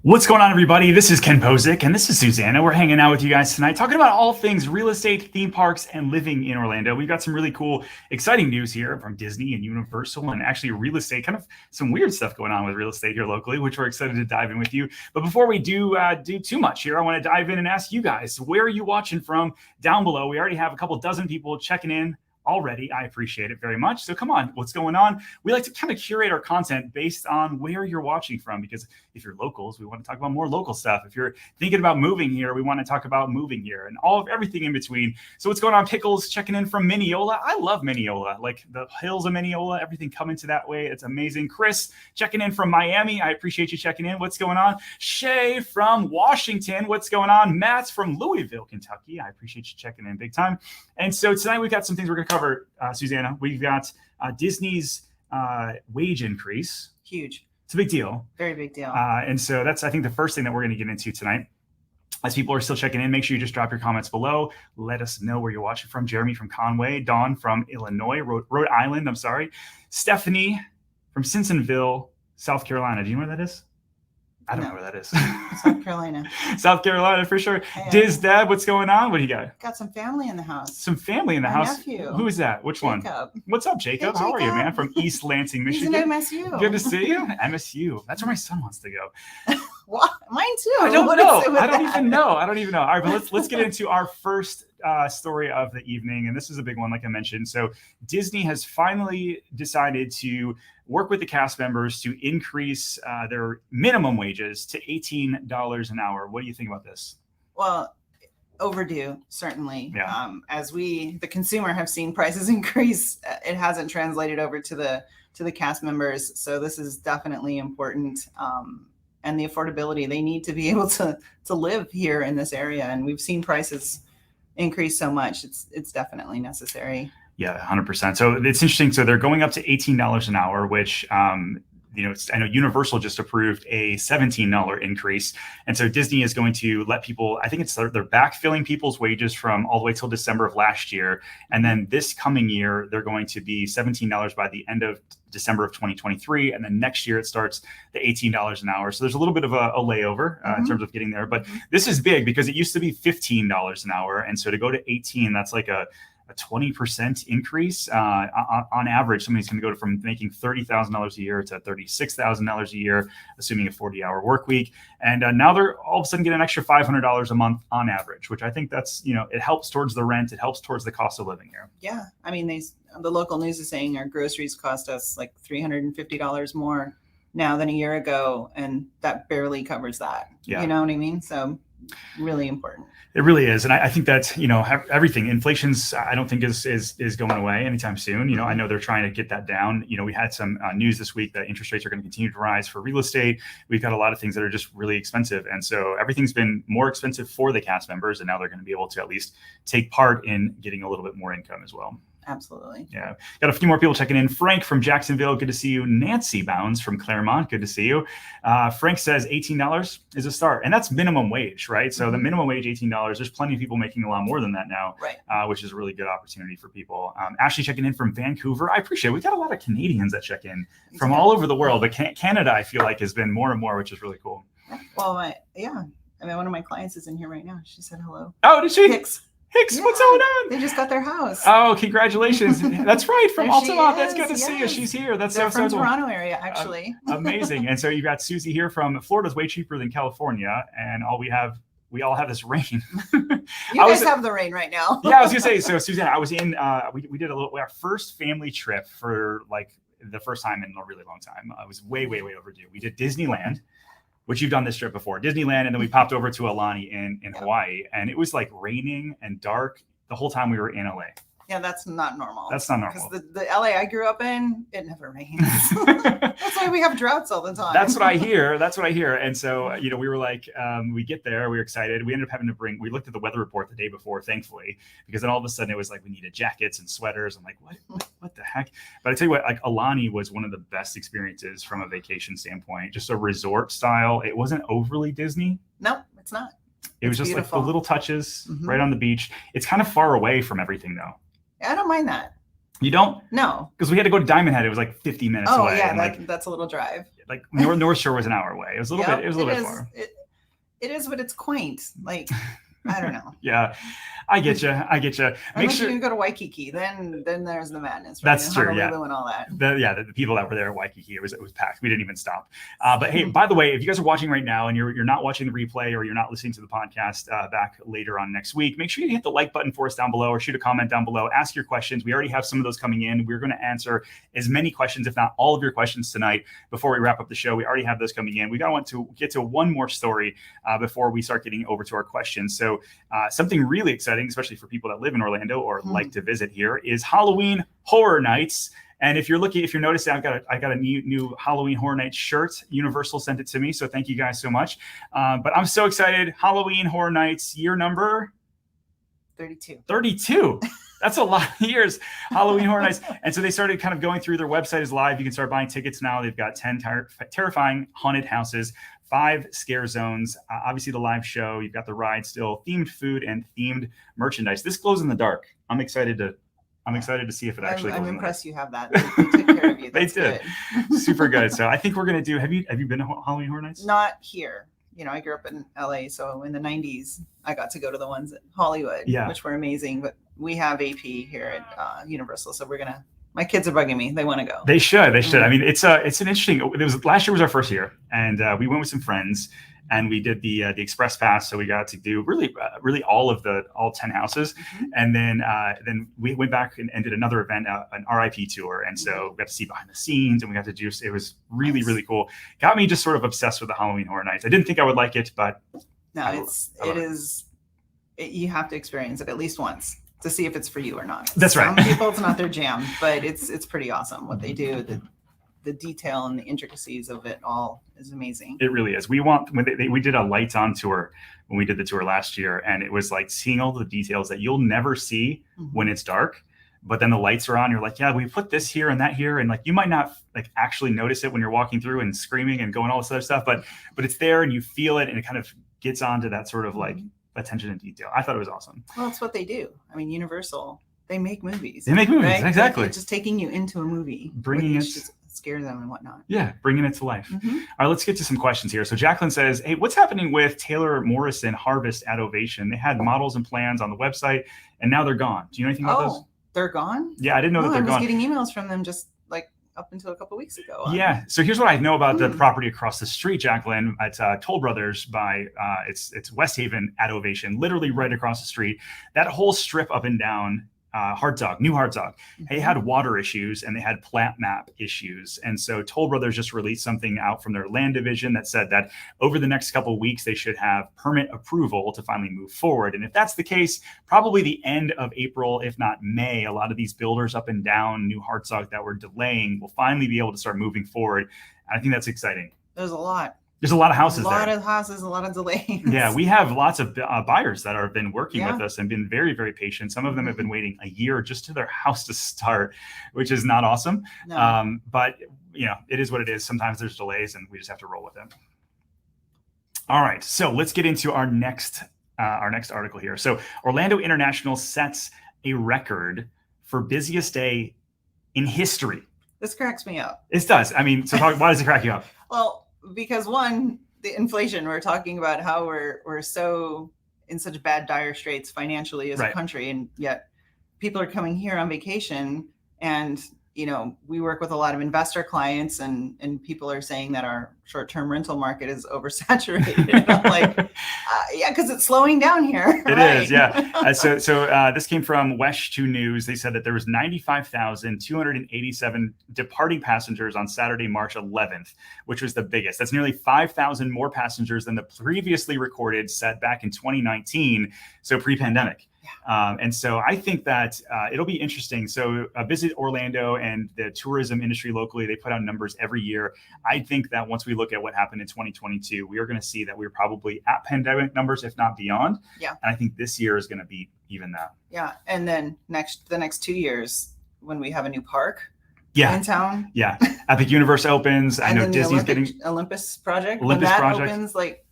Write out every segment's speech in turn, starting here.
What's going on, everybody? This is Ken Pozek, and this is Susanna. We're hanging out with you guys tonight, talking about all things real estate, theme parks, and living in Orlando. We've got some really cool, exciting news here from Disney and Universal, and actually real estate, kind of some weird stuff going on with real estate here locally, which we're excited to dive in with you. But before we do too much here, I want to dive in and ask you guys, where are you watching from down below? We already have a couple dozen people checking in already. I appreciate it very much. So come on, what's going on? We like to kind of curate our content based on where you're watching from, because if you're locals, we want to talk about more local stuff. If you're thinking about moving here, we want to talk about moving here and everything in between. So what's going on? Pickles checking in from Mineola. I love Mineola, like the hills of Mineola, everything coming to that way. It's amazing. Chris checking in from Miami. I appreciate you checking in. What's going on? Shay from Washington. What's going on? Matt's from Louisville, Kentucky. I appreciate you checking in big time. And so tonight we've got some things we're going to cover, Susanna. We've got Disney's wage increase. Huge. It's a big deal. Very big deal. And so that's, I think, the first thing that we're going to get into tonight. As people are still checking in, make sure you just drop your comments below. Let us know where you're watching from. Jeremy from Conway, Dawn from Illinois, Rhode Island, Stephanie from Simpsonville, South Carolina. Do you know where that is? I don't know where that is. South Carolina. South Carolina for sure. Hey. Diz Deb, what's going on? What do you got? Got some family in the house. Some family in the My house. nephew. Who is that? Which Jacob. one? What's up, Jacob? Hey, How are you, Jacob. man? From East Lansing, He's Michigan. in MSU. Good to see you. MSU. That's where my son wants to go. What? Mine too. I don't What know. is it with I don't that? even know. All right, but let's get into our first story of the evening, and this is a big one, like I mentioned. So Disney has finally decided to work with the cast members to increase their minimum wages to $18 an hour. What do you think about this? Well, overdue, certainly. Yeah. As the consumer, have seen prices increase, it hasn't translated over to the cast members. So this is definitely important. And the affordability, they need to be able to live here in this area. And we've seen prices increase so much. It's definitely necessary. Yeah, 100%. So it's interesting. So they're going up to $18 an hour, which, I know Universal just approved a $17 increase. And so Disney is going to let people, I think they're backfilling people's wages from all the way till December of last year. And then this coming year, they're going to be $17 by the end of December of 2023. And then next year it starts the $18 an hour. So there's a little bit of a layover in terms of getting there. But this is big because it used to be $15 an hour. And so to go to 18, that's like a 20% increase. On average, somebody's going to go from making $30,000 a year to $36,000 a year, assuming a 40-hour work week. And now they're all of a sudden getting an extra $500 a month on average, which I think that's, it helps towards the rent. It helps towards the cost of living here. Yeah. I mean, the local news is saying our groceries cost us like $350 more now than a year ago. And that barely covers that. Yeah. You know what I mean? So really important. It really is. And I think that, everything, inflation's, I don't think is going away anytime soon. I know they're trying to get that down. We had some news this week that interest rates are going to continue to rise for real estate. We've got a lot of things that are just really expensive. And so everything's been more expensive for the cast members. And now they're going to be able to at least take part in getting a little bit more income as well. Absolutely. Yeah. Got a few more people checking in. Frank from Jacksonville. Good to see you. Nancy Bounds from Claremont. Good to see you. Frank says $18 is a start. And that's minimum wage, right? So the minimum wage, $18. There's plenty of people making a lot more than that now, right? Which is a really good opportunity for people. Ashley checking in from Vancouver. I appreciate it. We've got a lot of Canadians that check in from all over the world. But Canada, I feel like, has been more and more, which is really cool. Well, I mean, one of my clients is in here right now. She said hello. Oh, did she? Hicks, what's going on? They just got their house. Oh, congratulations. That's right. From Altamont. That's good to see you. She's here. That's They're from so Toronto area, actually. Amazing. And so you've got Susie here from Florida's way cheaper than California. And we all have this rain. You guys have the rain right now. Yeah, I was going to say, so Susanna, I was in, we did our first family trip for like the first time in a really long time. I was way, way, way overdue. We did Disneyland, which you've done this trip before, Disneyland. And then we popped over to Aulani in Hawaii. And it was like raining and dark the whole time we were in LA. Yeah, that's not normal. That's not normal. Because the LA I grew up in, it never rains. That's why we have droughts all the time. That's what I hear. And so, we were like, we get there, we were excited. We ended up having to we looked at the weather report the day before, thankfully, because then all of a sudden it was like, we needed jackets and sweaters. I'm like, what the heck? But I tell you what, like Aulani was one of the best experiences from a vacation standpoint, just a resort style. It wasn't overly Disney. No, it's not. It was just beautiful. Like the little touches right on the beach. It's kind of far away from everything though. I don't mind that. You don't? No. Because we had to go to Diamond Head. It was like 50 minutes away. Oh yeah, and that's a little drive. Like North Shore was an hour away. It was a little bit. It was a little bit far. It is, but it's quaint. Like I don't know. Yeah, I get you. Make sure you go to Waikiki. Then there's the madness. Right? That's true. Yeah, and all that. The people that were there at Waikiki, it was packed. We didn't even stop. But hey, by the way, if you guys are watching right now and you're not watching the replay or you're not listening to the podcast back later on next week, make sure you hit the like button for us down below or shoot a comment down below. Ask your questions. We already have some of those coming in. We're going to answer as many questions, if not all of your questions tonight before we wrap up the show. We already have those coming in. We want to get to one more story before we start getting over to our questions. So something really exciting, especially for people that live in Orlando or like to visit here, is Halloween Horror Nights. And if you're noticing, I got a new Halloween Horror Nights shirt. Universal sent it to me, so thank you guys so much. But I'm so excited. Halloween Horror Nights, year number 32. 32. That's a lot of years. Halloween Horror Nights. And so they started kind of going through their website is live. You can start buying tickets now. They've got 10 terrifying haunted houses, 5 scare zones, obviously the live show. You've got the ride still, themed food and themed merchandise. This glows in the dark. I'm excited to see if it actually. I'm impressed you have that. They took care of you. They did. Super good. So I think we're gonna do. Have you been to Halloween Horror Nights? Not here. I grew up in LA, so in the 90s, I got to go to the ones at Hollywood, which were amazing. But we have AP here at Universal, so my kids are bugging me. They want to go. They should. I mean, it's an interesting. Last year was our first year, and we went with some friends, and we did the express pass. So we got to do really all 10 houses, and then we went back and did another event, an RIP tour, and so we got to see behind the scenes, and we got to do. It was really cool. Got me just sort of obsessed with the Halloween Horror Nights. I didn't think I would like it, but no, you have to experience it at least once to see if it's for you or not. That's right. Some people, it's not their jam, but it's pretty awesome what they do. The detail and the intricacies of it all is amazing. It really is. We did a lights on tour when we did the tour last year, and it was like seeing all the details that you'll never see when it's dark. But then the lights are on. You're like, yeah, we put this here and that here, and like you might not like actually notice it when you're walking through and screaming and going all this other stuff, but it's there and you feel it, and it kind of gets onto that sort of like attention to detail. I thought it was awesome. Well, that's what they do. I mean, Universal, they make movies. Right? Exactly. Like just taking you into a movie, bringing it, scare them and whatnot. Yeah, bringing it to life. All right, let's get to some questions here. So Jacqueline says, hey, what's happening with Taylor Morrison Harvest at Ovation? They had models and plans on the website, and now they're gone. Do you know anything about those? They're gone? Yeah, I didn't know that they're gone. I was getting emails from them just like up until a couple of weeks ago. Yeah. So here's what I know about the property across the street, Jacqueline. It's Toll Brothers by it's West Haven at Ovation, literally right across the street. That whole strip up and down. New Hartzog. They had water issues and they had plant map issues. And so Toll Brothers just released something out from their land division that said that over the next couple of weeks, they should have permit approval to finally move forward. And if that's the case, probably the end of April, if not May, a lot of these builders up and down New Hartzog that were delaying will finally be able to start moving forward. And I think that's exciting. There's a lot of houses there. A lot of delays. Yeah, we have lots of buyers that have been working with us and been very, very patient. Some of them have been waiting a year just to their house to start, which is not awesome. No. But, it is what it is. Sometimes there's delays and we just have to roll with them. All right, so let's get into our next article here. So Orlando International sets a record for busiest day in history. This cracks me up. It does. I mean, so why does it crack you up? Well, because one, the inflation, we're talking about how we're so in such bad dire straits financially as a country, and yet people are coming here on vacation, and we work with a lot of investor clients, and people are saying that our short-term rental market is oversaturated. And I'm like, yeah, because it's slowing down here. It is, yeah. So this came from Wesh 2 News. They said that there was 95,287 departing passengers on Saturday, March 11th, which was the biggest. That's nearly 5,000 more passengers than the previously recorded set back in 2019, so pre-pandemic. And so I think that it'll be interesting. So Visit Orlando and the tourism industry locally, they put out numbers every year. I think that once we look at what happened in 2022, we are going to see that we're probably at pandemic numbers, if not beyond. Yeah. And I think this year is going to be even that. Yeah. And then the next 2 years, when we have a new park in town. Yeah. Epic Universe opens. I know Disney's getting Olympus project. Opens, like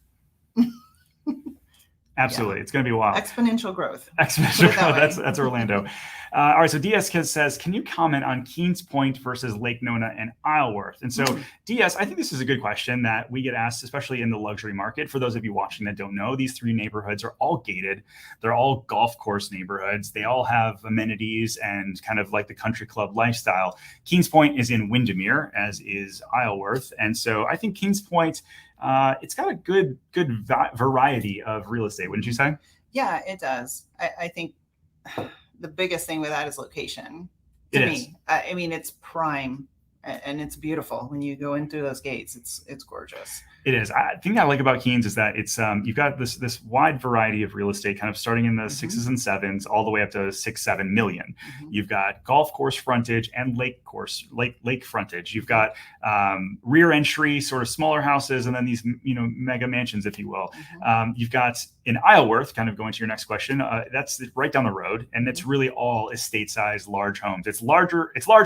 Absolutely. It's going to be wild. Exponential growth. Exponential growth. That's Orlando. All right. So DS says, can you comment on Kings Point versus Lake Nona and Isleworth? And so DS, I think this is a good question that we get asked, especially in the luxury market. For those of you watching that don't know, these three neighborhoods are all gated. They're all golf course neighborhoods. They all have amenities and kind of like the country club lifestyle. Kings Point is in Windermere, as is Isleworth. And so I think Kings Point, it's got a good variety of real estate, wouldn't you say? Yeah, it does. I think the biggest thing with that is location. To me, I mean, it's prime and it's beautiful. When you go in through those gates, it's gorgeous. It is. I think I like about Keens is that it's you've got this wide variety of real estate, kind of starting in the 6s and 7s all the way up to 6-7 million. You've got golf course frontage and lake frontage. You've got rear entry, sort of smaller houses, and then these mega mansions, if you will. You've got in Isleworth, kind of going to your next question, that's right down the road, and it's really all estate size large homes. It's large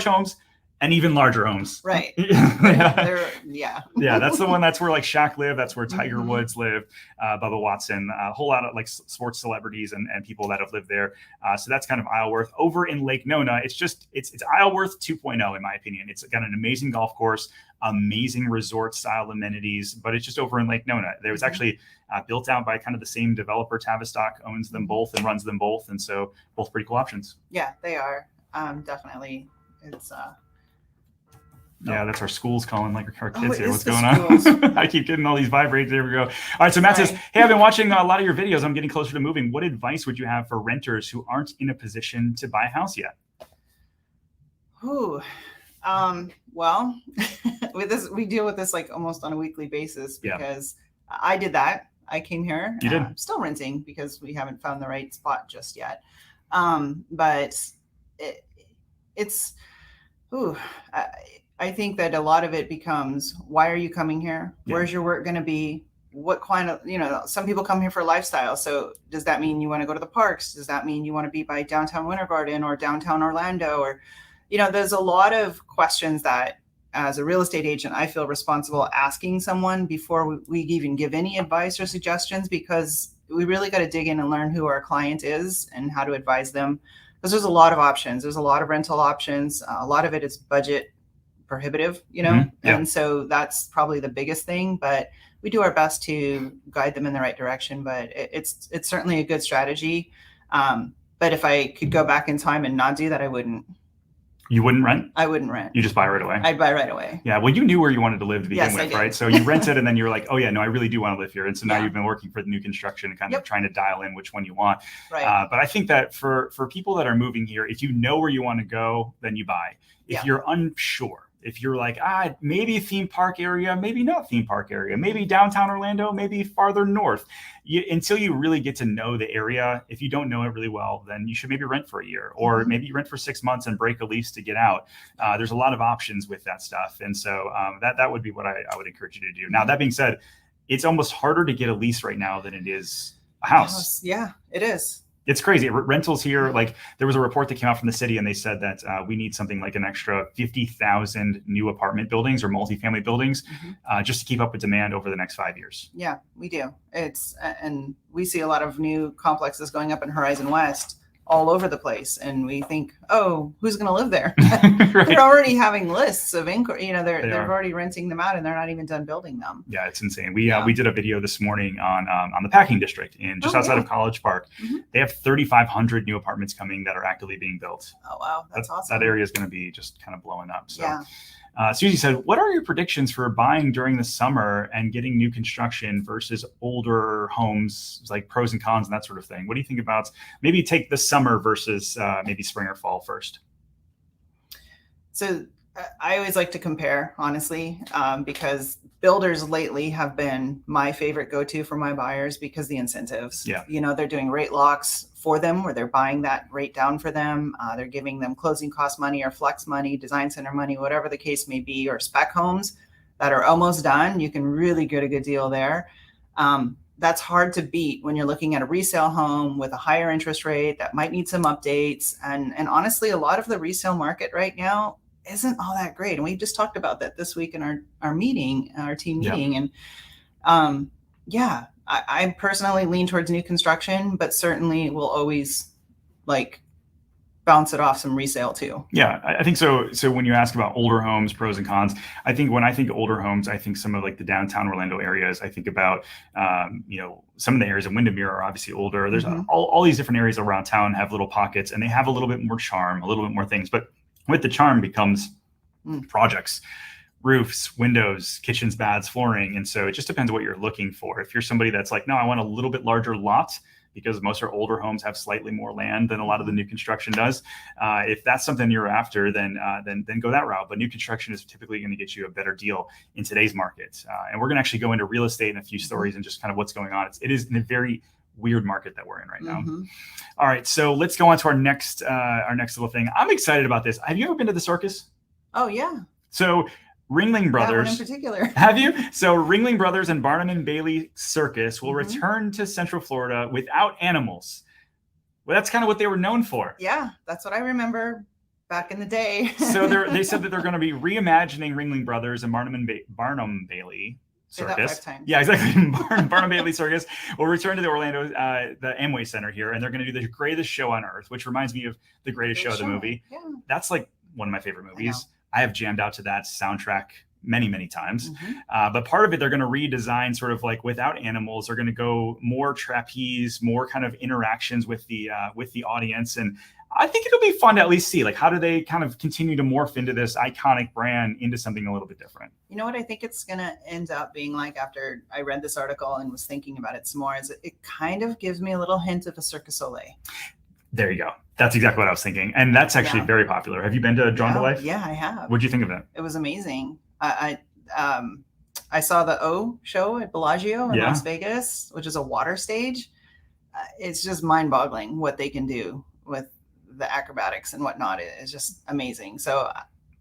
homes. And even larger homes. Right. Yeah, that's the one. That's where like Shaq lived. That's where Tiger Woods lived, Bubba Watson, a whole lot of like sports celebrities and people that have lived there. So that's kind of Isleworth. Over in Lake Nona, it's Isleworth 2.0 in my opinion. It's got an amazing golf course, amazing resort style amenities, but it's just over in Lake Nona. There was actually built out by kind of the same developer. Tavistock owns them both and runs them both. And so both pretty cool options. Yeah, they are. Definitely. It's yeah, that's our schools calling like our kids here. What's going on? I keep getting all these vibrates. There we go. All right. So Matt says, hey, I've been watching a lot of your videos. I'm getting closer to moving. What advice would you have for renters who aren't in a position to buy a house yet? Well, with this, we deal with this like almost on a weekly basis because I did that. I came here. You did? Still renting because we haven't found the right spot just yet. But I think that a lot of it becomes, why are you coming here? Where's your work going to be? What kind of, some people come here for lifestyle. So does that mean you want to go to the parks? Does that mean you want to be by downtown Winter Garden or downtown Orlando? Or, there's a lot of questions that as a real estate agent, I feel responsible asking someone before we even give any advice or suggestions, because we really got to dig in and learn who our client is and how to advise them. Because there's a lot of options. There's a lot of rental options. A lot of it is budget prohibitive, and so that's probably the biggest thing, but we do our best to guide them in the right direction. But it's certainly a good strategy. But if I could go back in time and not do that, I wouldn't. You wouldn't rent? I wouldn't rent. You just buy right away? I'd buy right away. Yeah. Well, you knew where you wanted to live to begin with, right? So you rented and then you were like, oh yeah, no, I really do want to live here. And so now you've been working for the new construction and kind of trying to dial in which one you want. Right. But I think that for people that are moving here, if you know where you want to go, then you buy. If you're unsure, if you're like, maybe theme park area, maybe not theme park area, maybe downtown Orlando, maybe farther north, until you really get to know the area, if you don't know it really well, then you should maybe rent for a year, or maybe you rent for 6 months and break a lease to get out. There's a lot of options with that stuff. And so that would be what I would encourage you to do. Now, that being said, it's almost harder to get a lease right now than it is a house. Yeah, it is. It's crazy. Rentals here, like there was a report that came out from the city and they said that we need something like an extra 50,000 new apartment buildings or multifamily buildings just to keep up with demand over the next 5 years. Yeah, we do. And we see a lot of new complexes going up in Horizon West all over the place. And we think, oh, who's going to live there? Right. They're already having lists of inquiry. They're already renting them out and they're not even done building them. Yeah, it's insane. We did a video this morning on the Packing District just outside of College Park. They have 3,500 new apartments coming that are actively being built. Oh, wow. That's awesome. That area is going to be just kind of blowing up. So. Susie said, what are your predictions for buying during the summer and getting new construction versus older homes, like pros and cons and that sort of thing? What do you think about maybe take the summer versus maybe spring or fall first? So I always like to compare, honestly, because builders lately have been my favorite go-to for my buyers because the incentives. Yeah. They're doing rate locks for them where they're buying that rate down for them. They're giving them closing cost money or flex money, design center money, whatever the case may be, or spec homes that are almost done. You can really get a good deal there. That's hard to beat when you're looking at a resale home with a higher interest rate that might need some updates. And honestly, a lot of the resale market right now isn't all that great. And we just talked about that this week in our team meeting. And I personally lean towards new construction, but certainly will always like bounce it off some resale too. Yeah, I think so. So when you ask about older homes, pros and cons, I think when I think older homes, I think some of like the downtown Orlando areas. I think about, some of the areas in Windermere are obviously older. There's all these different areas around town have little pockets, and they have a little bit more charm, a little bit more things. But with the charm becomes projects, roofs, windows, kitchens, baths, flooring. And so it just depends what you're looking for. If you're somebody that's like, no, I want a little bit larger lot, because most of our older homes have slightly more land than a lot of the new construction does. If that's something you're after, then go that route. But new construction is typically going to get you a better deal in today's market. And we're going to actually go into real estate in a few stories and just kind of what's going on. It is in a very weird market that we're in right now. All right, so let's go on to our next little thing. I'm excited about this. Have you ever been to the Circus? Oh yeah. So Ringling Brothers, that one in particular. Have you? So Ringling Brothers and Barnum and Bailey Circus will return to Central Florida without animals. Well, that's kind of what they were known for. Yeah, that's what I remember back in the day. So they said that they're going to be reimagining Ringling Brothers and Barnum Bailey Circus. Say that 5 times. Yeah, exactly. Barnum Bailey Circus will return to the Orlando, the Amway Center here, and they're going to do the greatest show on earth, which reminds me of the greatest show, the movie. Yeah. That's like one of my favorite movies. I have jammed out to that soundtrack many, many times. But part of it, they're going to redesign sort of like without animals. They're going to go more trapeze, more kind of interactions with the audience. And I think it'll be fun to at least see, like, how do they kind of continue to morph into this iconic brand into something a little bit different? You know what I think it's going to end up being like after I read this article and was thinking about it some more, is it kind of gives me a little hint of a Circus Soleil. There you go. That's exactly what I was thinking. And that's actually very popular. Have you been to Drawn to Life? Yeah, I have. What'd you think of it? It was amazing. I saw the O show at Bellagio in Las Vegas, which is a water stage. It's just mind-boggling what they can do with the acrobatics and whatnot. It's just amazing. So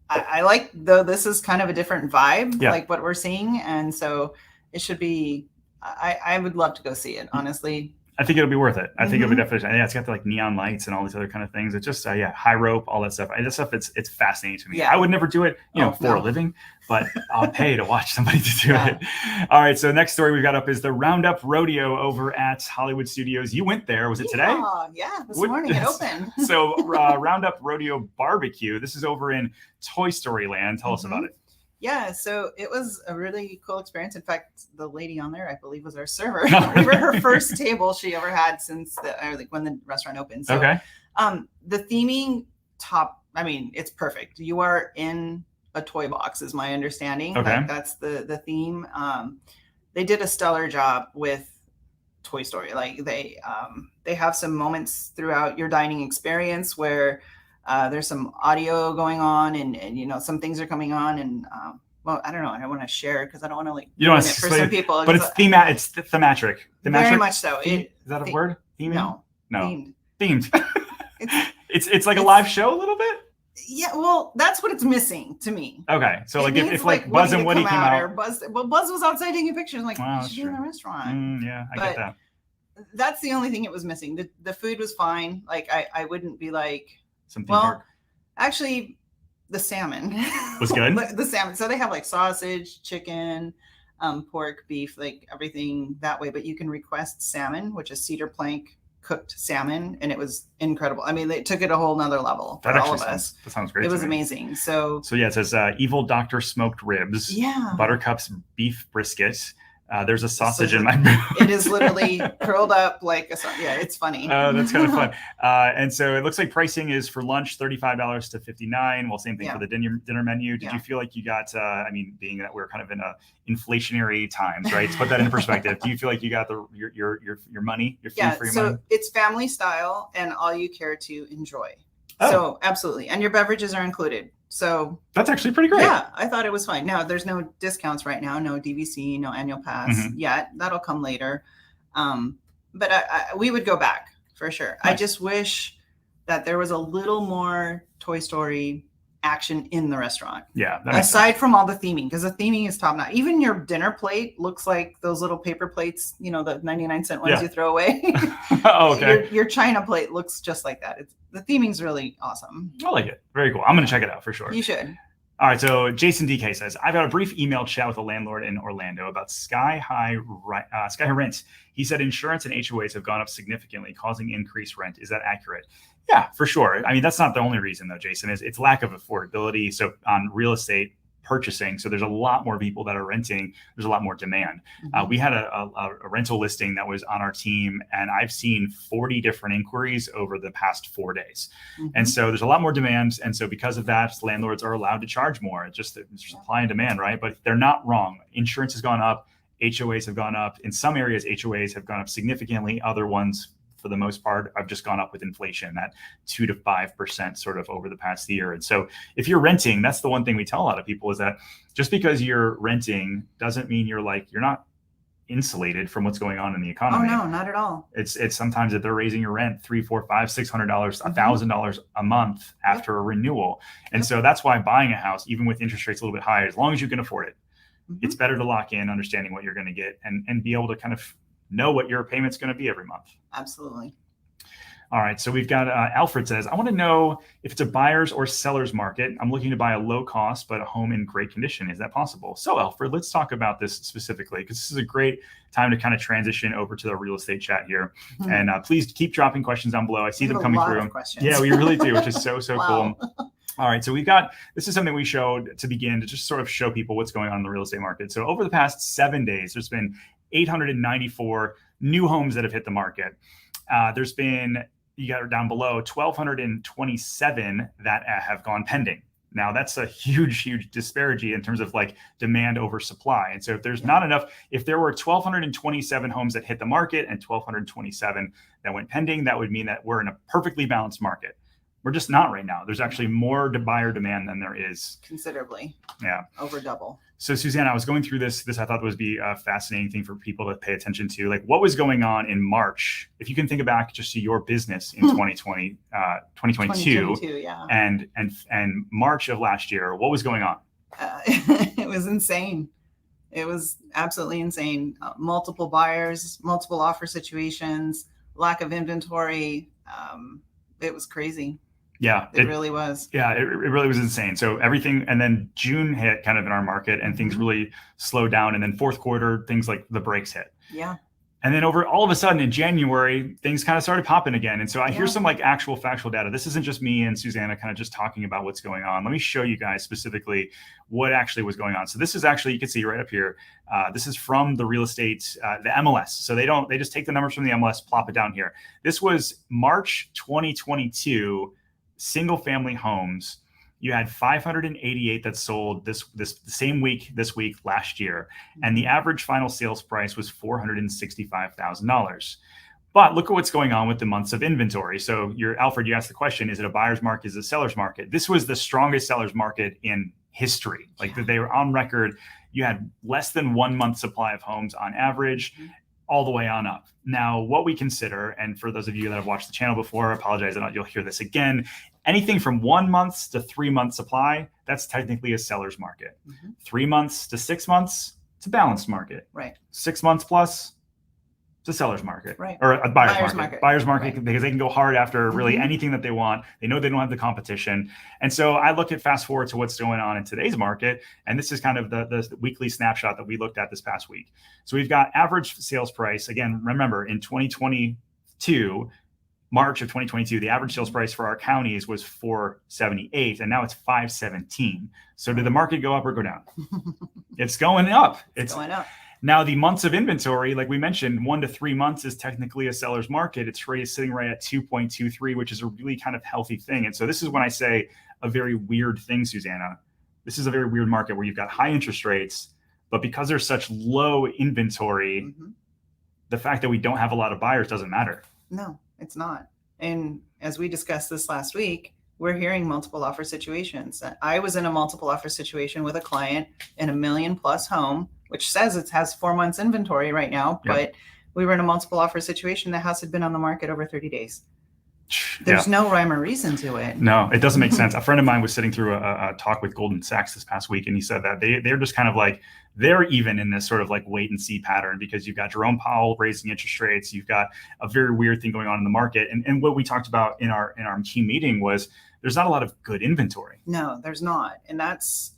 I like, though this is kind of a different vibe, like what we're seeing. And so it should be, I would love to go see it, honestly. I think it'll be worth it. I think it'll be definitely. Yeah, it's got the like neon lights and all these other kind of things. It's just high rope, all that stuff. This stuff, it's fascinating to me. Yeah. I would never do it, for a living, but I'll pay to watch somebody to do it. All right. So next story we've got up is the Roundup Rodeo over at Hollywood Studios. You went there. Was it today? Yeah, this morning it opened. So Roundup Rodeo Barbecue. This is over in Toy Story Land. Tell us about it. Yeah, so it was a really cool experience. In fact, the lady on there, I believe, was our server. We were her first table she ever had since when the restaurant opened. So, the theming it's perfect. You are in a toy box, is my understanding. Okay. Like, that's the theme. They did a stellar job with Toy Story. Like they have some moments throughout your dining experience where there's some audio going on and some things are coming on and I don't know. I don't want to share because I don't want to you don't want to for some people. But it's thematic. Very much so. Is that a word? Theming? No. Themed. It's like a live show a little bit. Yeah, well, that's what it's missing to me. Okay, so if Buzz and Woody came out, Buzz was outside taking pictures. Like, you should be in the restaurant. I get that. That's the only thing it was missing. The food was fine. Like I wouldn't be like. Actually, the salmon was good. The salmon. So they have like sausage, chicken, pork, beef, like everything that way. But you can request salmon, which is cedar plank cooked salmon, and it was incredible. I mean, they took it a whole nother level for all of us. That sounds great. It was amazing. So yeah, it says Evil Doctor smoked ribs. Yeah. Buttercup's beef brisket. There's a sausage in my booth. It is literally curled up like it's funny. That's kind of fun. And so it looks like pricing is for lunch $35 to $59. Well, same thing for the dinner menu. Did you feel like you got? Being that we're kind of in a inflationary times, right? To put that in perspective, do you feel like you got your money, your fee for your money? So it's family style and all you care to enjoy. So absolutely, and your beverages are included. So that's actually pretty great. Yeah, I thought it was fine. Now there's no discounts right now, no DVC, no annual pass yet. That'll come later. But we would go back for sure. Nice. I just wish that there was a little more Toy Story action in the restaurant. Yeah. Aside from all the theming, because the theming is top notch. Even your dinner plate looks like those little paper plates, the 99-cent ones you throw away. Oh, okay. Your China plate looks just like that. The theming's really awesome. I like it. Very cool. I'm going to check it out for sure. You should. All right, so Jason DK says, I've got a brief email chat with a landlord in Orlando about sky high rent. He said insurance and HOAs have gone up significantly, causing increased rent. Is that accurate? Yeah, for sure. I mean, that's not the only reason, though, Jason. It's lack of affordability. So on real estate purchasing, so there's a lot more people that are renting. There's a lot more demand. We had a rental listing that was on our team, and I've seen 40 different inquiries over the past 4 days. And so there's a lot more demand. And so because of that, landlords are allowed to charge more. It's just supply and demand, right? But they're not wrong. Insurance has gone up. HOAs have gone up. In some areas, HOAs have gone up significantly. Other ones, for the most part, have just gone up with inflation, that 2 to 5% sort of over the past year. And so if you're renting, that's the one thing we tell a lot of people, is that just because you're renting doesn't mean you're not insulated from what's going on in the economy. Oh, no, not at all. It's sometimes that they're raising your rent $300, $400, $500, $600, $1,000 a month after a renewal. And so that's why buying a house, even with interest rates a little bit higher, as long as you can afford it, it's better to lock in, understanding what you're going to get and be able to kind of know what your payment's going to be every month. Absolutely. All right. So we've got Alfred says, I want to know if it's a buyer's or seller's market. I'm looking to buy a low cost, but a home in great condition. Is that possible? So Alfred, let's talk about this specifically, because this is a great time to kind of transition over to the real estate chat here. And please keep dropping questions down below. I see them coming through. Yeah, we really do, which is so wow. Cool. All right, so this is something we showed to begin to just sort of show people what's going on in the real estate market. So over the past 7 days, there's been 894 new homes that have hit the market. There's been, you got it down below, 1,227 that have gone pending. Now that's a huge disparity in terms of like demand over supply. And so if there's not enough, if there were 1,227 homes that hit the market and 1,227 that went pending, that would mean that we're in a perfectly balanced market. We're just not right now. There's actually more buyer demand than there is. Considerably. Yeah. Over double. So Susanna, I was going through this I thought would be a fascinating thing for people to pay attention to. Like, what was going on in March? If you can think back just to your business in 2022 yeah. and March of last year, what was going on? It was insane. It was absolutely insane. Multiple buyers, multiple offer situations, lack of inventory. It was crazy. Yeah, it really was. Yeah, it really was insane. So everything, and then June hit kind of in our market, and things really slowed down. And then fourth quarter, things like the brakes hit. Yeah. And then all of a sudden in January, things kind of started popping again. And so I hear some like actual factual data. This isn't just me and Susanna kind of just talking about what's going on. Let me show you guys specifically what actually was going on. So this is actually, you can see right up here. This is from the real estate, the MLS. So they just take the numbers from the MLS, plop it down here. This was March 2022, single family homes. You had 588 that sold this same week, this week last year. And the average final sales price was $465,000. But look at what's going on with the months of inventory. So Alfred, you asked the question, is it a buyer's market? Is it a seller's market? This was the strongest seller's market in history. Like they were on record. You had less than 1 month supply of homes on average, all the way on up. Now, what we consider, and for those of you that have watched the channel before, I apologize, you'll hear this again. Anything from 1 month to 3 month supply, that's technically a seller's market. 3 months to 6 months, it's a balanced market. Right. 6 months plus, it's a seller's market. Right. Or a buyer's market. Buyer's market, right. Because they can go hard after really anything that they want. They know they don't have the competition. And so I look at fast forward to what's going on in today's market. And this is kind of the weekly snapshot that we looked at this past week. So we've got average sales price. Again, remember in 2022, March of 2022, the average sales price for our counties was $478, and now it's $517. So did the market go up or go down? It's going up. It's going up. Now, the months of inventory, like we mentioned, 1 to 3 months is technically a seller's market. It's sitting right at 2.23, which is a really kind of healthy thing. And so this is when I say a very weird thing, Susanna. This is a very weird market where you've got high interest rates, but because there's such low inventory, the fact that we don't have a lot of buyers doesn't matter. No, it's not. And as we discussed this last week, we're hearing multiple offer situations. I was in a multiple offer situation with a client in a $1 million+ home, which says it has 4 months inventory right now, but we were in a multiple offer situation. The house had been on the market over 30 days. There's no rhyme or reason to it. No, it doesn't make sense. A friend of mine was sitting through a talk with Goldman Sachs this past week, and he said that they're just kind of like, they're even in this sort of like wait and see pattern, because you've got Jerome Powell raising interest rates. You've got a very weird thing going on in the market. And what we talked about in our team meeting was there's not a lot of good inventory. No, there's not. And that's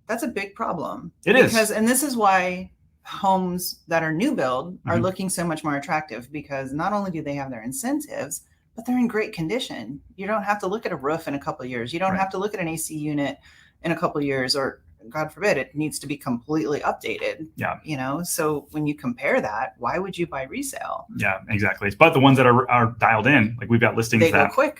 a big problem. It is. And this is why homes that are new build are looking so much more attractive, because not only do they have their incentives, but they're in great condition. You don't have to look at a roof in a couple of years. You don't have to look at an AC unit in a couple of years, or God forbid, it needs to be completely updated. Yeah. You know, so when you compare that, why would you buy resale? Yeah, exactly. But the ones that are dialed in, like we've got listings they that go quick.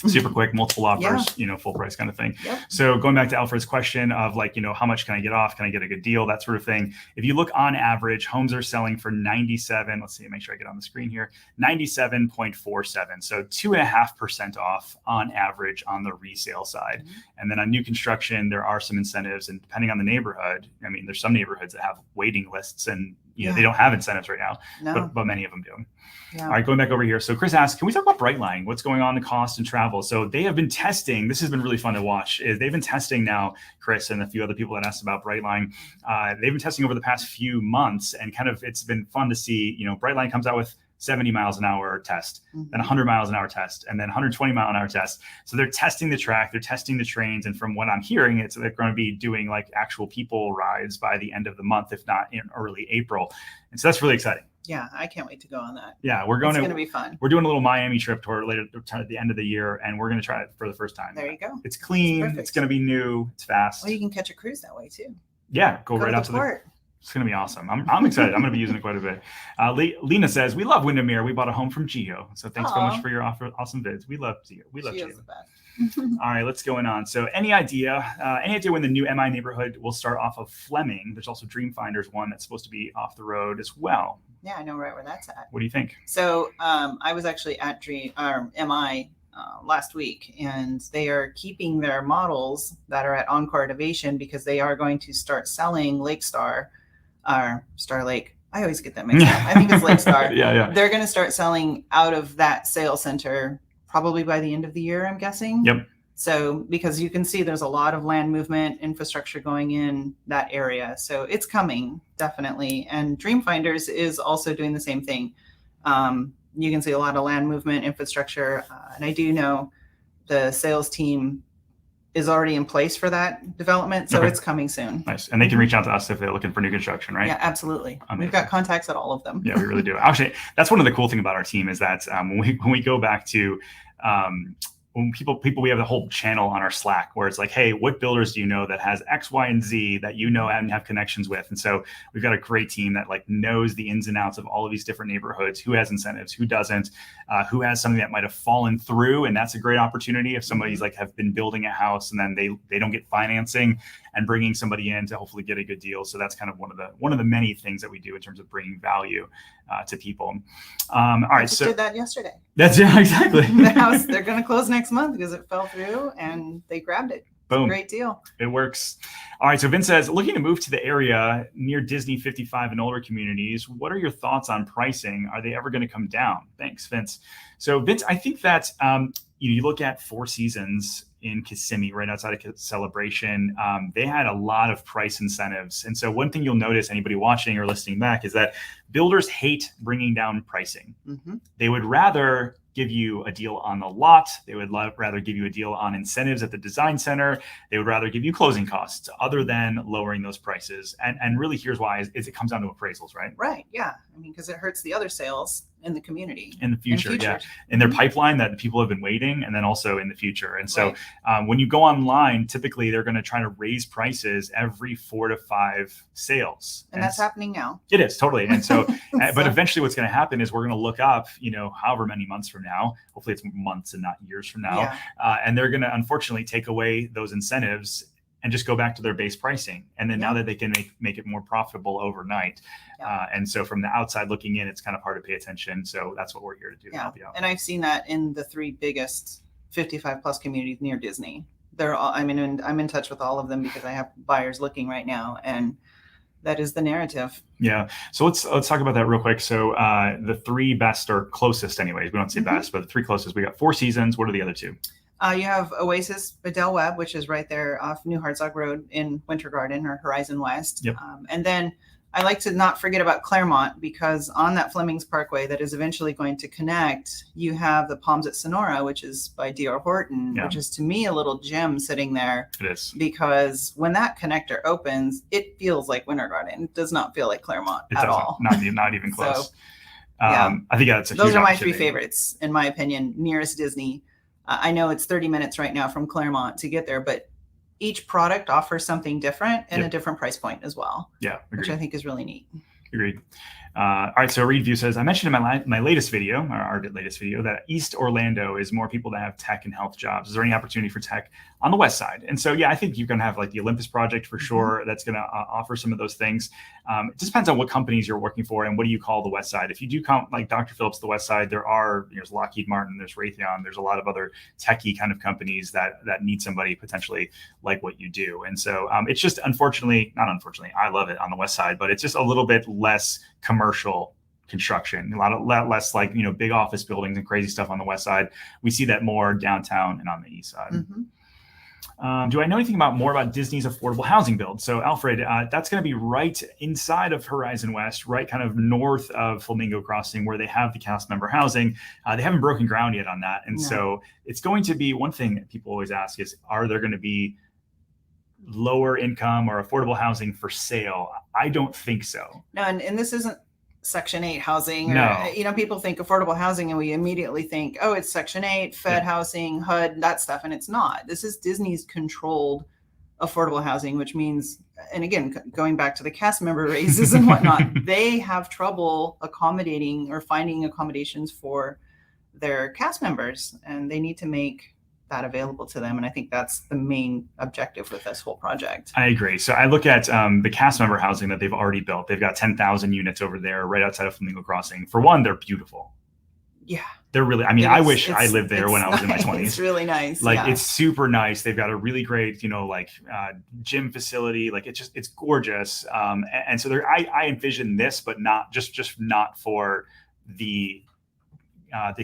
Super quick, multiple offers, full price kind of thing. Yep. So going back to Alfred's question of like, how much can I get off? Can I get a good deal? That sort of thing. If you look on average, homes are selling for 97. Let's see, make sure I get on the screen here. 97.47. So 2.5% off on average on the resale side. And then on new construction, there are some incentives, and depending on the neighborhood, I mean, there's some neighborhoods that have waiting lists, and they don't have incentives right now, but many of them do. Yeah. All right, going back over here. So Chris asks, can we talk about Brightline? What's going on in cost and travel? So they have been testing. This has been really fun to watch. They've been testing now, Chris, and a few other people that asked about Brightline. They've been testing over the past few months, and kind of it's been fun to see. Brightline comes out with 70 miles an hour test, then 100 miles an hour test, and then 120 mile an hour test. So they're testing the track, they're testing the trains, and from what I'm hearing, they're going to be doing like actual people rides by the end of the month, if not in early April. And so that's really exciting. Yeah, I can't wait to go on that. Yeah, it's going to be fun. We're doing a little Miami trip toward the end of the year, and we're going to try it for the first time. There you go. It's clean. It's going to be new. It's fast. Well, you can catch a cruise that way too. Yeah, go right out to the port. It's going to be awesome. I'm excited. I'm going to be using it quite a bit. Lena says, we love Windermere. We bought a home from Geo. So thanks so much for your awesome vids. We love Geo. We love Geo. All right, let's go on. So any idea when the new MI neighborhood will start off of Fleming? There's also Dreamfinders one that's supposed to be off the road as well. Yeah, I know right where that's at. What do you think? So I was actually at MI last week, and they are keeping their models that are at Encore at Ovation, because they are going to start selling Lakestar, or Star Lake. I always get that mixed up. I think it's Lakestar. Yeah. They're going to start selling out of that sales center probably by the end of the year, I'm guessing. Yep. So because you can see there's a lot of land movement, infrastructure going in that area. So it's coming, definitely. And Dreamfinders is also doing the same thing. You can see a lot of land movement, infrastructure. And I do know the sales team is already in place for that development. So it's coming soon. Nice. And they can reach out to us if they're looking for new construction, right? Yeah, absolutely. Amazing. We've got contacts at all of them. Yeah, we really do. Actually, that's one of the cool things about our team is that when we go back to when people, we have the whole channel on our Slack where it's like, hey, what builders do you know that has X, Y, and Z that you know and have connections with? And so we've got a great team that like knows the ins and outs of all of these different neighborhoods, who has incentives, who doesn't, who has something that might have fallen through. And that's a great opportunity if somebody's like have been building a house and then they don't get financing, and bringing somebody in to hopefully get a good deal. So that's kind of one of the many things that we do in terms of bringing value to people. All right, so did that yesterday. That's exactly. The house, they're going to close next month because it fell through and they grabbed it. Boom. Great deal. It works. All right. So Vince says, looking to move to the area near Disney 55 and older communities. What are your thoughts on pricing? Are they ever going to come down? Thanks, Vince. So Vince, I think that you look at Four Seasons in Kissimmee, right outside of Celebration. They had a lot of price incentives. And so one thing you'll notice, anybody watching or listening back, is that builders hate bringing down pricing. Mm-hmm. They would rather give you a deal on the lot. They would rather give you a deal on incentives at the design center. They would rather give you closing costs other than lowering those prices. And really here's why is it comes down to appraisals, right? Right. Yeah. I mean, because it hurts the other sales in the community. In the future, yeah. In their pipeline that people have been waiting, and then also in the future. And so when you go online, typically they're going to try to raise prices every 4 to 5 sales. And that's happening now. It is, totally. And so, but eventually what's going to happen is we're going to look up, however many months from now, hopefully it's months and not years from now. Yeah. And they're going to unfortunately take away those incentives and just go back to their base pricing. And then now that they can make it more profitable overnight. Yeah. And so from the outside looking in, it's kind of hard to pay attention. So that's what we're here to do. To help you out. And I've seen that in the 3 biggest 55 plus communities near Disney. They're all, I'm in touch with all of them because I have buyers looking right now, and that is the narrative. Yeah. So let's talk about that real quick. So the three best or closest, anyways. We don't say best, but the three closest. We got Four Seasons. What are the other two? You have Oasis Bedell Webb, which is right there off New Hartzog Road in Winter Garden or Horizon West. Yep. And then I like to not forget about Claremont, because on that Fleming's Parkway that is eventually going to connect, you have the Palms at Sonora, which is by D.R. Horton, which is to me a little gem sitting there. It is. Because when that connector opens, it feels like Winter Garden. It does not feel like Claremont at all. Not even close. So, yeah. I think that's a Those huge are my opportunity. three favorites, in my opinion, nearest Disney. I know it's 30 minutes right now from Claremont to get there, but each product offers something different and a different price point as well. Yeah, agreed. Which I think is really neat. Agreed. All right, so Reed View says, I mentioned in my latest video, our latest video, that East Orlando is more people that have tech and health jobs. Is there any opportunity for tech on the west side? And so, yeah, I think you're going to have like the Olympus project for sure. That's going to offer some of those things. It just depends on what companies you're working for and what do you call the west side. If you do count like Dr. Phillips, the west side, there's Lockheed Martin, there's Raytheon, there's a lot of other techie kind of companies that need somebody potentially like what you do. And so it's just not unfortunately, I love it on the west side, but it's just a little bit less commercial construction, a lot less like, big office buildings and crazy stuff on the west side. We see that more downtown and on the east side. Do I know anything more about Disney's affordable housing build? So Alfred, that's going to be right inside of Horizon West, right kind of north of Flamingo Crossing, where they have the cast member housing. They haven't broken ground yet on that. And so it's going to be one thing that people always ask is, are there going to be lower income or affordable housing for sale? I don't think so. No, and this isn't Section 8 housing. No. People think affordable housing and we immediately think, oh, it's Section 8, Fed housing, HUD, that stuff. And it's not. This is Disney's controlled affordable housing, which means, and again, going back to the cast member raises and whatnot, they have trouble accommodating or finding accommodations for their cast members, and they need to make that available to them. And I think that's the main objective with this whole project. I agree. So I look at the cast member housing that they've already built. They've got 10,000 units over there right outside of Flamingo Crossing. For one, they're beautiful. Yeah. They're really, I wish I lived there when I was in my 20s. It's really nice. It's super nice. They've got a really great, gym facility. It's gorgeous. And so I envision this, but not just not for the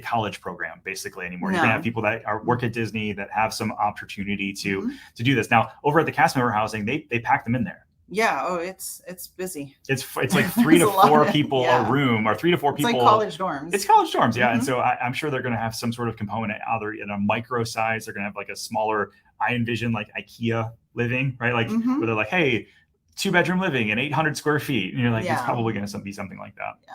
college program basically anymore. You're gonna have people that work at Disney that have some opportunity to do this. Now over at the cast member housing, they pack them in there. Yeah. Oh, it's busy. It's like 3 to 4 people a room, or 3 to 4 people. It's like college dorms. It's college dorms, yeah. And so I'm sure they're going to have some sort of component, either in a micro size. They're going to have like a smaller. I envision like IKEA living, right? Like where they're like, hey, 2-bedroom living and 800 square feet, and you're like, it's probably going to be something like that. Yeah.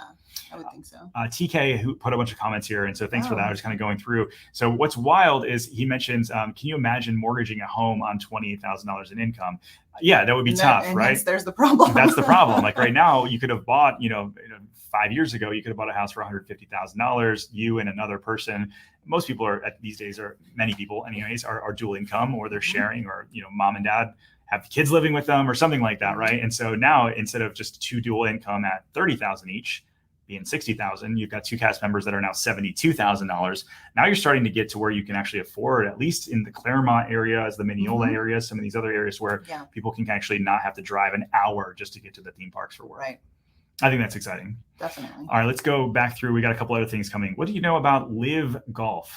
I would think so. TK, who put a bunch of comments here, and so thanks for that. I was kind of going through. So what's wild is he mentions, can you imagine mortgaging a home on $28,000 in income? Yeah, that would be tough, right? There's the problem. That's the problem. Like right now, you could have bought, 5 years ago, you could have bought a house for $150,000. You and another person. Most people these days many people, anyways, are dual income, or they're sharing, or mom and dad have the kids living with them, or something like that, right? And so now, instead of just 2 dual income at $30,000 each, being $60,000, you've got 2 cast members that are now $72,000. Now you're starting to get to where you can actually afford, at least in the Claremont area, the Mineola area, some of these other areas where people can actually not have to drive an hour just to get to the theme parks for work. Right. I think that's exciting. Definitely. All right, let's go back through. We got a couple other things coming. What do you know about LIV Golf?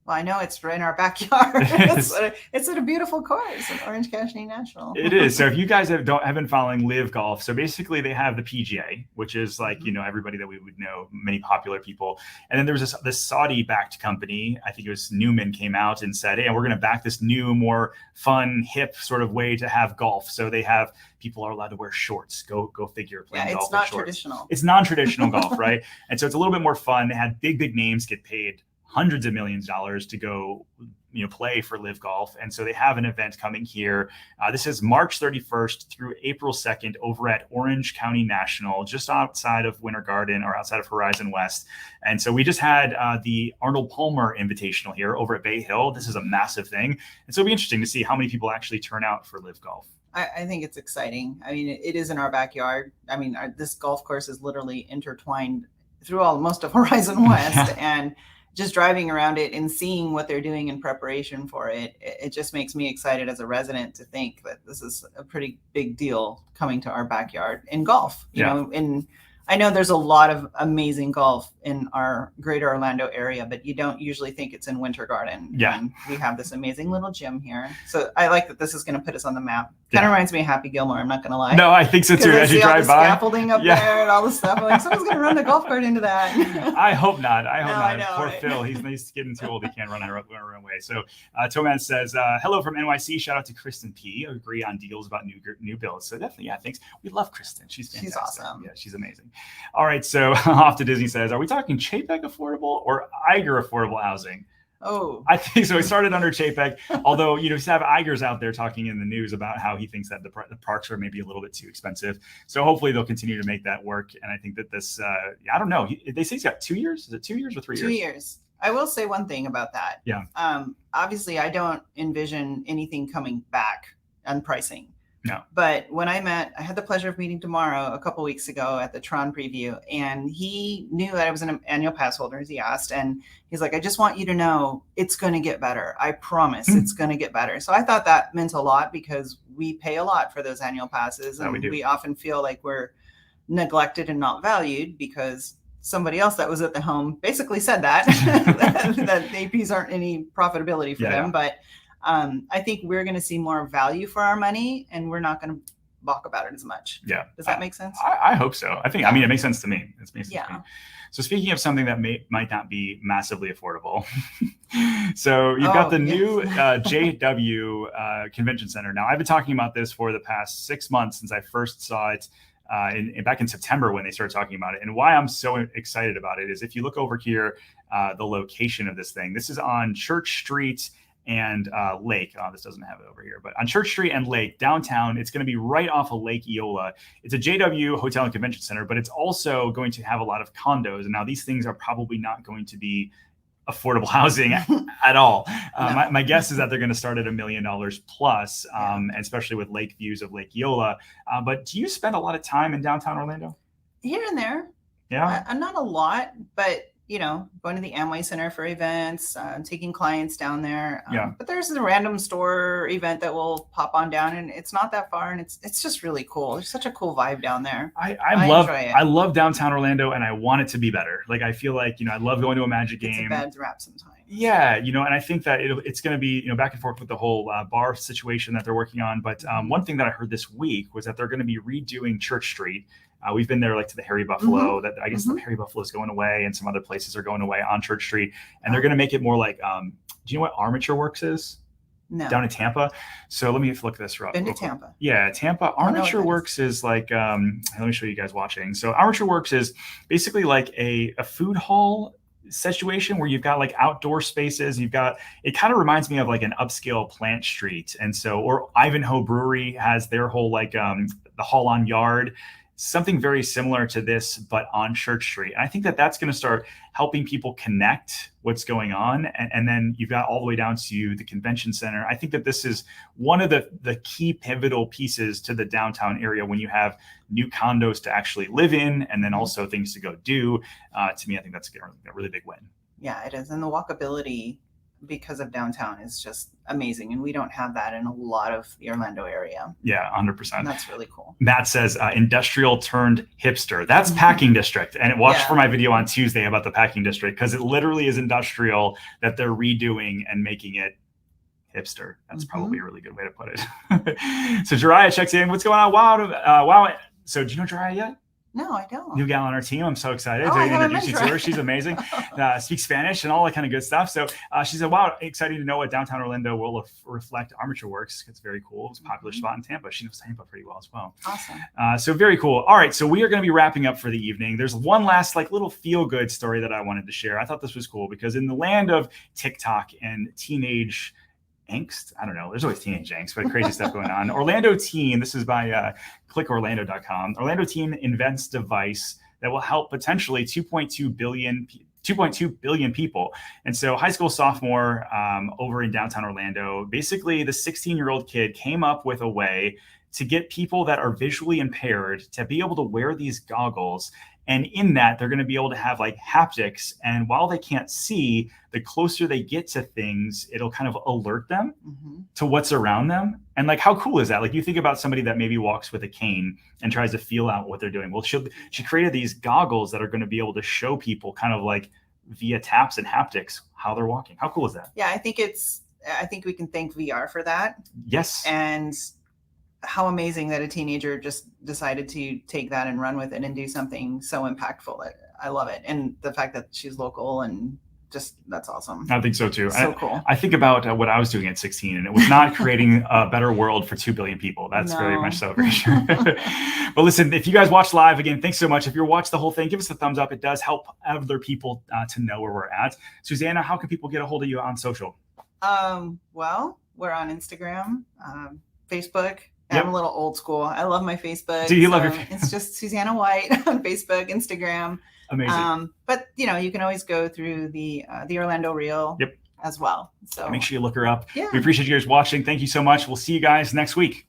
Well, I know it's right in our backyard. It's at a beautiful course at Orange County National. It is. So if you guys have been following LIV Golf, so basically they have the PGA, which is like, everybody that we would know, many popular people. And then there was this Saudi-backed company, I think it was Newman, came out and said, hey, we're going to back this new, more fun, hip sort of way to have golf. So they have people are allowed to wear shorts. Go figure. Playing golf it's not shorts. Traditional. It's non-traditional golf, right? And so it's a little bit more fun. They had big names get paid hundreds of millions of dollars to go, play for LIV Golf. And so they have an event coming here. This is March 31st through April 2nd over at Orange County National, just outside of Winter Garden, or outside of Horizon West. And so we just had the Arnold Palmer Invitational here over at Bay Hill. This is a massive thing. And so it'll be interesting to see how many people actually turn out for LIV Golf. I think it's exciting. I mean, it is in our backyard. I mean, this golf course is literally intertwined through most of Horizon West. And just driving around it and seeing what they're doing in preparation for it, it just makes me excited as a resident to think that this is a pretty big deal coming to our backyard in golf. You know, and I know there's a lot of amazing golf in our greater Orlando area, but you don't usually think it's in Winter Garden. Yeah. And we have this amazing little gym here. So I like that this is going to put us on the map. Kind of reminds me of Happy Gilmore. I'm not going to lie. No, I think so too. As you drive by. Scaffolding up there and all the stuff. I'm like, someone's going to run the golf cart into that. I hope not. I hope not. I know, Poor right? Phil. He's getting too old. He can't run our own way. So Toman says, hello from NYC. Shout out to Kristen P. Agree on deals about new builds. So definitely, yeah, thanks. We love Kristen. She's fantastic. She's awesome. Yeah, she's amazing. All right. So off to Disney says, are we talking Chapek affordable or Iger affordable housing? Oh, I think so. He started under Chapek, although, you have Igers out there talking in the news about how he thinks that the parks are maybe a little bit too expensive. So hopefully they'll continue to make that work. And I think that this, I don't know. They say he's got 2 years. Is it 2 years or 3 years? 2 years. I will say one thing about that. Yeah. Obviously, I don't envision anything coming back on pricing. No. But when I had the pleasure of meeting Tomorrow a couple weeks ago at the Tron preview, and he knew that I was an annual pass holder, as he asked, and he's like, I just want you to know it's going to get better. I promise it's going to get better. So I thought that meant a lot because we pay a lot for those annual passes, and we often feel like we're neglected and not valued because somebody else that was at the home basically said that that APs aren't any profitability for them. But I think we're going to see more value for our money, and we're not going to balk about it as much. Yeah. Does that make sense? I hope so. I mean, it makes sense to me. It makes sense to me. So speaking of something that might not be massively affordable, so you've got the new JW Convention Center. Now, I've been talking about this for the past 6 months since I first saw it back in September when they started talking about it. And why I'm so excited about it is if you look over here, the location of this thing. This is on Church Street and Lake. This doesn't have it over here, but on Church Street and Lake downtown, it's going to be right off of Lake Eola. It's a JW Hotel and Convention Center, but it's also going to have a lot of condos. And now these things are probably not going to be affordable housing at all. No. My guess is that they're going to start at $1 million plus, and especially with lake views of Lake Eola. But do you spend a lot of time in downtown Orlando? Here and there. Yeah. Not a lot, but going to the Amway Center for events, taking clients down there. But there's a random store event that will pop on down, and it's not that far, and it's just really cool. There's such a cool vibe down there. I love downtown Orlando, and I want it to be better. Like, I feel like, I love going to a Magic game. It's a bad rap sometimes. Yeah, and I think that it's going to be, back and forth with the whole bar situation that they're working on. But one thing that I heard this week was that they're going to be redoing Church Street. We've been there to the Harry Buffalo. That I guess the Harry Buffalo is going away, and some other places are going away on Church Street, and they're going to make it more like. Do you know what Armature Works is? No. Down in Tampa. So let me look this up. Been to Tampa. Yeah, Tampa. Armature Works is like. Let me show you guys watching. So Armature Works is basically like a food hall situation where you've got like outdoor spaces. It kind of reminds me of like an upscale Plant Street, and so or Ivanhoe Brewery has their whole like the Hall on Yard. Something very similar to this, but on Church Street. And I think that that's going to start helping people connect what's going on. And then you've got all the way down to the convention center. I think that this is one of the key pivotal pieces to the downtown area when you have new condos to actually live in, and then also things to go do. To me, I think that's a really big win. Yeah, it is. And the walkability because of downtown is just amazing, and we don't have that in a lot of the Orlando area. Yeah, 100%. And that's really cool. Matt says industrial turned hipster. That's Packing District, and watch for my video on Tuesday about the Packing District, because it literally is industrial that they're redoing and making it hipster. That's probably a really good way to put it. So Jiraiya checks in. What's going on? Wow. So do you know Jiraiya yet? No, I don't. New gal on our team. I'm so excited to introduce you to her. She's amazing. Speaks Spanish and all that kind of good stuff. So she said, wow, exciting to know what downtown Orlando will reflect Armature Works. It's very cool. It's a popular spot in Tampa. She knows Tampa pretty well as well. Awesome. So very cool. All right. So we are going to be wrapping up for the evening. There's one last little feel-good story that I wanted to share. I thought this was cool because in the land of TikTok and teenage angst, I don't know, there's always teenage angst, but crazy stuff going on. Orlando teen, this is by clickorlando.com. Orlando teen invents device that will help potentially 2.2 billion people. And so high school sophomore over in downtown Orlando, basically the 16-year-old kid came up with a way to get people that are visually impaired to be able to wear these goggles. And in that, they're going to be able to have like haptics. And while they can't see, the closer they get to things, it'll kind of alert them to what's around them. And like, how cool is that? Like, you think about somebody that maybe walks with a cane and tries to feel out what they're doing. Well, she created these goggles that are going to be able to show people kind of like via taps and haptics how they're walking. How cool is that? Yeah, I think we can thank VR for that. Yes. And how amazing that a teenager just decided to take that and run with it and do something so impactful. I love it. And the fact that she's local and just, that's awesome. I think so too. So cool. I think about what I was doing at 16, and it was not creating a better world for 2 billion people. That's very much so, for sure. But listen, if you guys watch live, again, thanks so much. If you're watching the whole thing, give us a thumbs up. It does help other people to know where we're at. Susanna, how can people get a hold of you on social? Well, we're on Instagram, Facebook. I'm a little old school. I love my Facebook. Do you love your? It's just Susanna White on Facebook, Instagram. Amazing. But you can always go through the Orlando Reel as well. So make sure you look her up. Yeah. We appreciate you guys watching. Thank you so much. We'll see you guys next week.